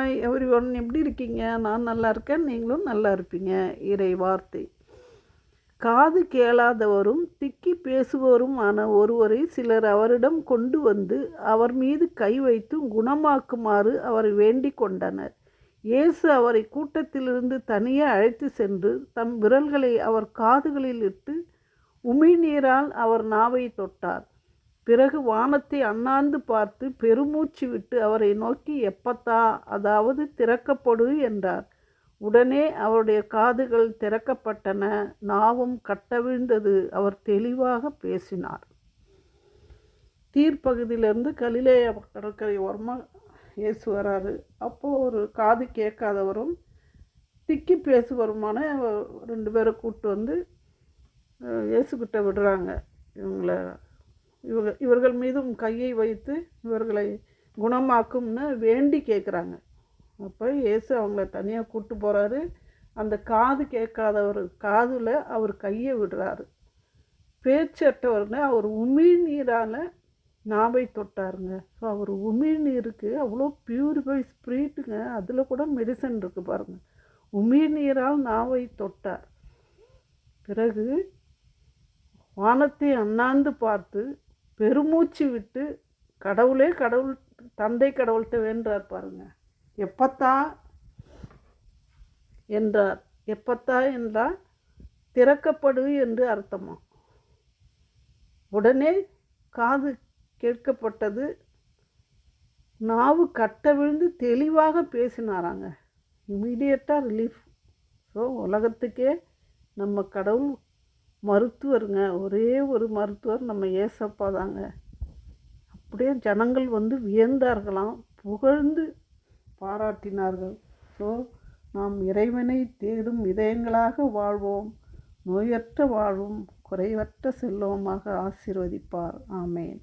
Hi every one, எப்படி இருக்கீங்க? நான் நல்லா இருக்கேன், நீங்களும் நல்லா இருப்பீங்க. இறை வார்த்தை. காது கேளாதவரும் திக்கி பேசுபவரும் ஆன ஒருவரை சிலர் அவரிடம் கொண்டு வந்து அவர் மீது கை வைத்து குணமாக்குமாறு அவரை வேண்டிக் கொண்டனர். இயேசு அவரை கூட்டத்திலிருந்து தனியே அழைத்து சென்று தம் விரல்களை அவர் காதுகளில் இட்டு உமிழ்நீரால் அவர் நாவை தொட்டார். பிறகு வானத்தை அண்ணாந்து பார்த்து பெருமூச்சு விட்டு அவரை நோக்கி எப்பத்தா, அதாவது திறக்கப்படு என்றார். உடனே அவருடைய காதுகள் திறக்கப்பட்டன, நாவும் கட்டவிழ்ந்தது, அவர் தெளிவாக பேசினார். தீர்ப்பகுதியிலிருந்து கலிலேயா கடற்கரை ஓரமாக இயேசு வராரு. அப்போது ஒரு காது கேட்காதவரும் திக்கி பேசுவருமான 2 பேரை கூப்பிட்டு வந்து இயேசுக்கிட்ட விடுறாங்க. இவர்கள் மீதும் கையை வைத்து இவர்களை குணமாக்கும்னு வேண்டி கேட்குறாங்க. அப்போ இயேசு அவங்கள தனியாக கூப்பிட்டு போகிறாரு. அந்த காது கேட்காதவர் காதில் அவர் கையை விடுறாரு. பேச்சற்றவர்னு அவர் உமிழ்நீரால் நாவை தொட்டாருங்க. ஸோ அவர் உமிழ்நீருக்கு அவ்வளோ பியூரிஃபை ஸ்பிரிட்டுங்க. அதில் கூட மெடிசன் இருக்குது பாருங்கள். உமிழ்நீரால் நாவை தொட்டார். பிறகு வானத்தை அண்ணாந்து பார்த்து பெருமூச்சு விட்டு கடவுளே கடவுள் தந்தை கடவுள்கிட்ட வேண்டார் பாருங்க. எப்பத்தா என்றார். எப்பத்தா என்றால் திறக்கப்படு என்று அர்த்தமா. உடனே காது கேட்கப்பட்டது, நாவு கட்ட விழுந்து தெளிவாக பேசினாராங்க. இமீடியட்டாக ரிலீஃப். ஸோ உலகத்துக்கே நம்ம கடவுள் மருத்துவருங்க. ஒரே ஒரு மருத்துவர் நம்ம ஏசப்பா தாங்க. அப்படியே ஜனங்கள் வந்து வியந்தார்களாம், புகழ்ந்து பாராட்டினார்கள். ஸோ நாம் இறைவனை தேடும் இதயங்களாக வாழ்வோம், நோயற்ற வாழ்வும் குறைவற்ற செல்வமாக ஆசீர்வதிப்பார். ஆமேன்.